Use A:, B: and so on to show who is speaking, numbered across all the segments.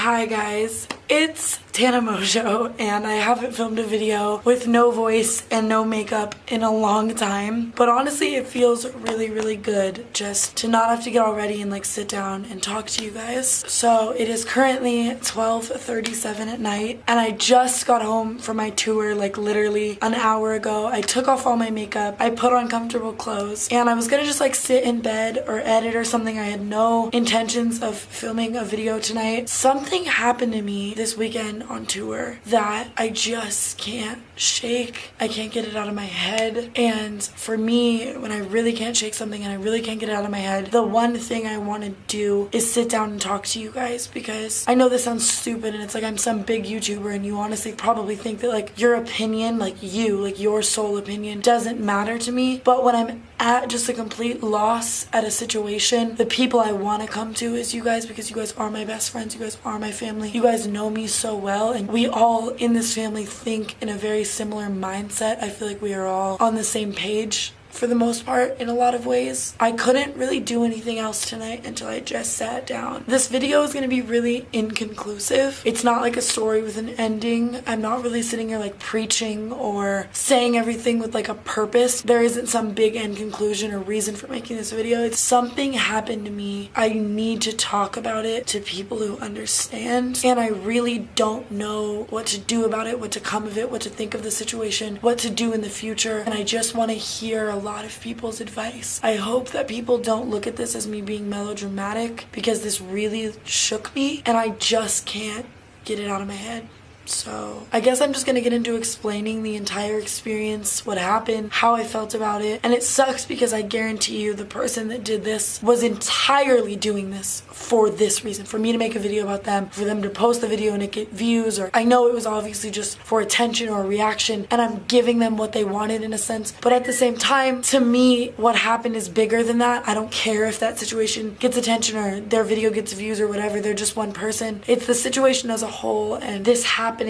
A: Hi guys, it's Tana Mojo and I haven't filmed a video with no voice and no makeup in a long time, but honestly it feels really good just to not have to get all ready and like sit down and talk to you guys. So it is currently 12:37 at night and I just got home from my tour like literally an hour ago. I took off all my makeup, I put on comfortable clothes, and I was gonna just like sit in bed or edit or something. I had no intentions of filming a video tonight. Something happened to me this weekend on tour that I just can't shake. I can't get it out of my head, and for me, when I really can't shake something and I really can't get it out of my head, the one thing I want to do is sit down and talk to you guys, because I know this sounds stupid and it's like I'm some big YouTuber and you honestly probably think that like your opinion, like your sole opinion doesn't matter to me, but when I'm at just a complete loss at a situation, the people I want to come to is you guys, because you guys are my best friends, you guys are my family, you guys know me so well, and we all in this family think in a very similar mindset. I feel like we are all on the same page for the most part in a lot of ways. I couldn't really do anything else tonight until I just sat down. This video is going to be really inconclusive. It's not like a story with an ending. I'm not really sitting here like preaching or saying everything with like a purpose. There isn't some big end conclusion or reason for making this video. It's something happened to me. I need to talk about it to people who understand, and I really don't know what to do about it, what to come of it, what to think of the situation, what to do in the future, and I just want to hear a lot of people's advice. I hope that people don't look at this as me being melodramatic, because this really shook me and I just can't get it out of my head. So I guess I'm just gonna get into explaining the entire experience, what happened, how I felt about it. And it sucks because I guarantee you the person that did this was entirely doing this for this reason, for me to make a video about them, for them to post the video and it get views, or I know it was obviously just for attention or a reaction, and I'm giving them what they wanted in a sense. But at the same time, to me, what happened is bigger than that. I don't care if that situation gets attention or their video gets views or whatever. They're just one person. It's the situation as a whole, and this happening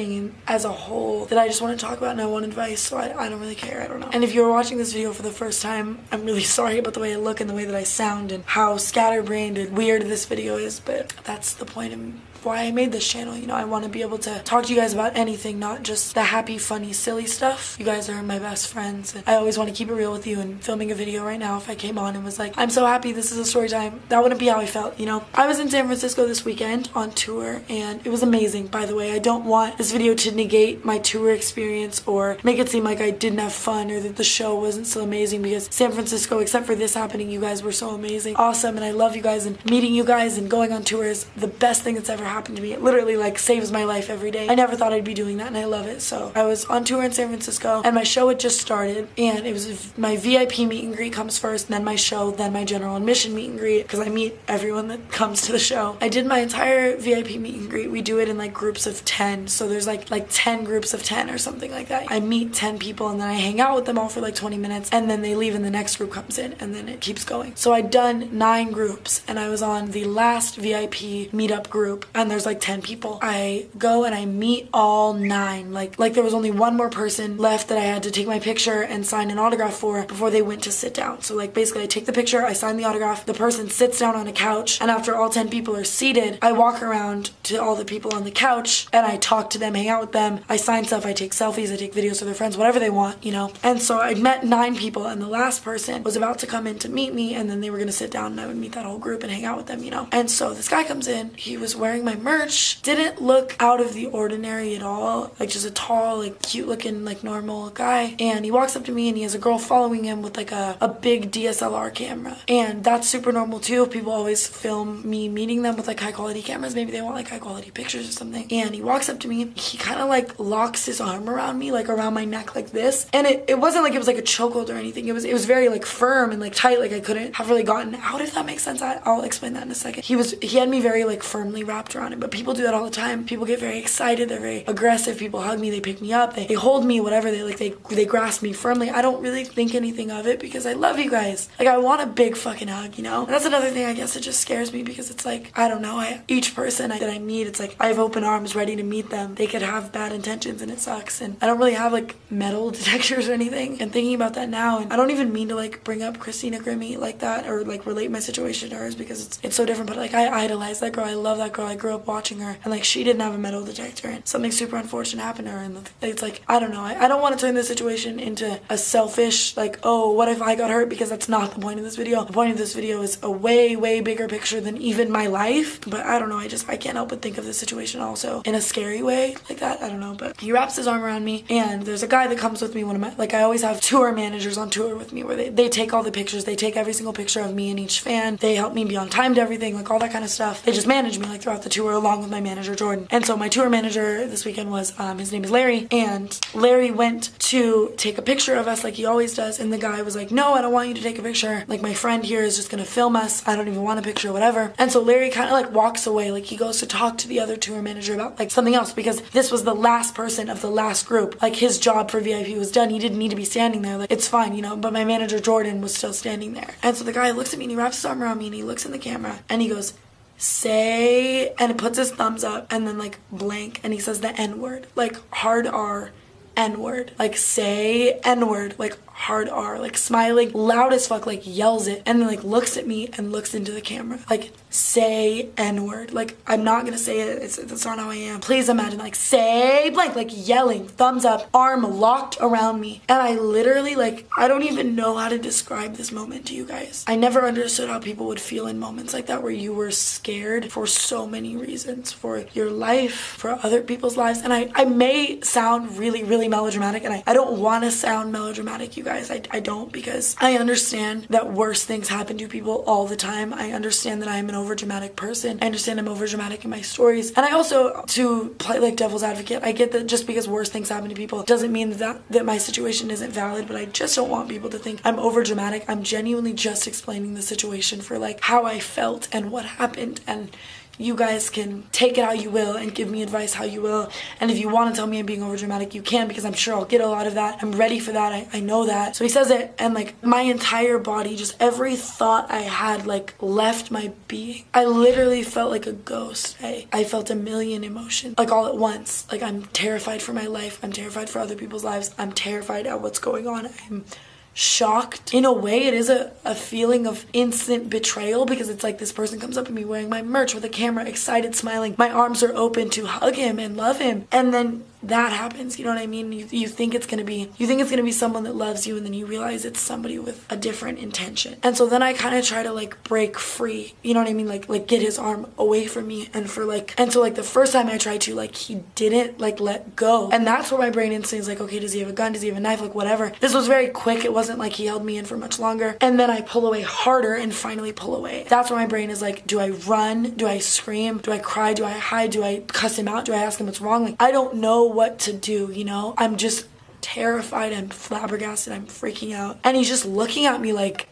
A: as a whole, that I just want to talk about and I want advice, so I don't really care. I don't know. And if you're watching this video for the first time, I'm really sorry about the way I look and the way that I sound and how scatterbrained and weird this video is, but that's the point of why I made this channel. You know, I want to be able to talk to you guys about anything, not just the happy, funny, silly stuff. You guys are my best friends, and I always want to keep it real with you. And filming a video right now, if I came on and was like, I'm so happy, this is a story time, that wouldn't be how I felt, you know? I was in San Francisco this weekend on tour, and it was amazing, by the way. I don't want this video to negate my tour experience or make it seem like I didn't have fun or that the show wasn't so amazing, because San Francisco, except for this happening, you guys were so amazing, awesome, and I love you guys, and meeting you guys and going on tour is the best thing that's ever happened to me. It literally like saves my life every day. I never thought I'd be doing that, and I love it. So I was on tour in San Francisco and my show had just started, and it was my VIP meet and greet comes first, then my show, then my general admission meet and greet, because I meet everyone that comes to the show. I did my entire VIP meet and greet. We do it in like groups of 10, so there's like 10 groups of 10 or something like that. I meet 10 people and then I hang out with them all for like 20 minutes, and then they leave and the next group comes in, and then it keeps going. So I'd done 9 groups and I was on the last VIP meetup group, and there's like 10 people. I go and I meet all 9. Like there was only one more person left that I had to take my picture and sign an autograph for before they went to sit down. So like basically I take the picture, I sign the autograph, the person sits down on a couch, and after all 10 people are seated, I walk around to all the people on the couch and I talk to them, hang out with them, I sign stuff, I take selfies, I take videos of their friends, whatever they want, you know. And so I met 9 people, and the last person was about to come in to meet me, and then they were gonna sit down and I would meet that whole group and hang out with them, you know. And so this guy comes in, he was wearing my merch, didn't look out of the ordinary at all, like just a tall, like cute looking, like normal guy, and he walks up to me and he has a girl following him with like a big DSLR camera, and that's super normal too. People always film me meeting them with like high quality cameras, maybe they want like high quality pictures or something. And he walks up to me, he kind of like locks his arm around me, like around my neck like this, and it wasn't like it was like a chokehold or anything. It was very like firm and like tight, like I couldn't have really gotten out, if that makes sense. I'll explain that in a second. He had me very like firmly wrapped around him, but people do that all the time. People get very excited, they're very aggressive, people hug me, they pick me up, they hold me, whatever, they grasp me firmly. I don't really think anything of it because I love you guys. Like I want a big fucking hug, you know? And that's another thing I guess that just scares me, because it's like, I don't know, each person that I meet, it's like I have open arms ready to meet them. they could have bad intentions and it sucks. And I don't really have like metal detectors or anything. And thinking about that now, and I don't even mean to like bring up Christina Grimmie like that or like relate my situation to hers because it's so different, but like I idolize that girl. I love that girl. I grew up watching her, and like she didn't have a metal detector and something super unfortunate happened to her, and it's like, I don't know. I don't want to turn this situation into a selfish like, oh, what if I got hurt, because that's not the point of this video. The point of this video is a way bigger picture than even my life. But I don't know, I can't help but think of this situation also in a scary way like that. I don't know, but he wraps his arm around me, and there's a guy that comes with me. One of my, like, I always have tour managers on tour with me where they take all the pictures. They take every single picture of me and each fan. They help me be on time to everything, like all that kind of stuff. They just manage me like throughout the tour along with my manager Jordan. And so my tour manager this weekend was his name is Larry, and Larry went to take a picture of us like he always does, and the guy was like, no, I don't want you to take a picture, like my friend here is just gonna film us, I don't even want a picture, whatever. And so Larry kind of like walks away, like he goes to talk to the other tour manager about like something else, because this was the last person of the last group. Like his job for VIP was done. He didn't need to be standing there, like it's fine, you know, but my manager Jordan was still standing there. And so the guy looks at me and he wraps his arm around me and he looks in the camera and he goes, say, and it puts his thumbs up and then like blank, and he says the N-word, like hard R, N-word, like say N-word, like hard R, like smiling loud as fuck, like yells it, and then like looks at me and looks into the camera, like say N-word. Like I'm not gonna say it, that's not how I am. Please imagine like say blank, like yelling, thumbs up, arm locked around me. And I literally, like, I don't even know how to describe this moment to you guys. I never understood how people would feel in moments like that where you were scared for so many reasons, for your life, for other people's lives. And I may sound really melodramatic, and I don't want to sound melodramatic, you guys. I don't, because I understand that worse things happen to people all the time. I understand that I am an overdramatic person. I understand I'm overdramatic in my stories. And I also, to play like devil's advocate, I get that just because worse things happen to people doesn't mean that my situation isn't valid, but I just don't want people to think I'm overdramatic. I'm genuinely just explaining the situation for like how I felt and what happened, and you guys can take it how you will and give me advice how you will. And if you want to tell me I'm being overdramatic, you can, because I'm sure I'll get a lot of that. I'm ready for that. I know that. So he says it, and like my entire body, just every thought I had like left my being. I literally felt like a ghost. I felt a million emotions like all at once. Like I'm terrified for my life. I'm terrified for other people's lives. I'm terrified at what's going on. I'm shocked. In a way, it is a feeling of instant betrayal, because it's like this person comes up to me wearing my merch with a camera, excited, smiling. My arms are open to hug him and love him, and then that happens. You know what I mean? You think it's gonna be someone that loves you, and then you realize it's somebody with a different intention. And so then I kind of try to like break free. You know what I mean? Like get his arm away from me, and so like the first time I tried to, like he didn't like let go, and that's where my brain instantly is like, okay, does he have a gun? Does he have a knife? Like whatever. This was very quick. It wasn't like he held me in for much longer. And then I pull away harder and finally pull away. That's where my brain is like, do I run? Do I scream? Do I cry? Do I hide? Do I cuss him out? Do I ask him what's wrong? Like I don't know what to do, you know? I'm just terrified. I'm flabbergasted. I'm freaking out. And he's just looking at me like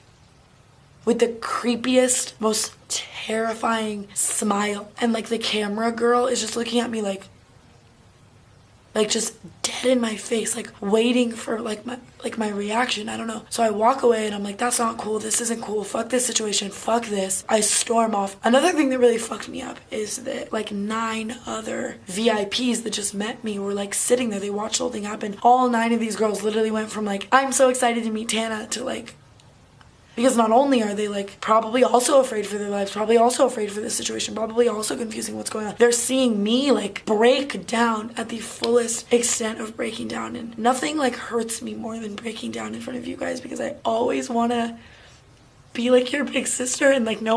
A: with the creepiest, most terrifying smile. And like the camera girl is just looking at me like just dead in my face, like waiting for like my reaction. I don't know. So I walk away and I'm like, that's not cool. This isn't cool. Fuck this situation. Fuck this. I storm off. Another thing that really fucked me up is that like 9 other VIPs that just met me were like sitting there. They watched the whole thing happen. All 9 of these girls literally went from like, I'm so excited to meet Tana, to like, because not only are they like probably also afraid for their lives, probably also afraid for this situation, probably also confusing what's going on, they're seeing me like break down at the fullest extent of breaking down. And nothing like hurts me more than breaking down in front of you guys, because I always want to be like your big sister and like no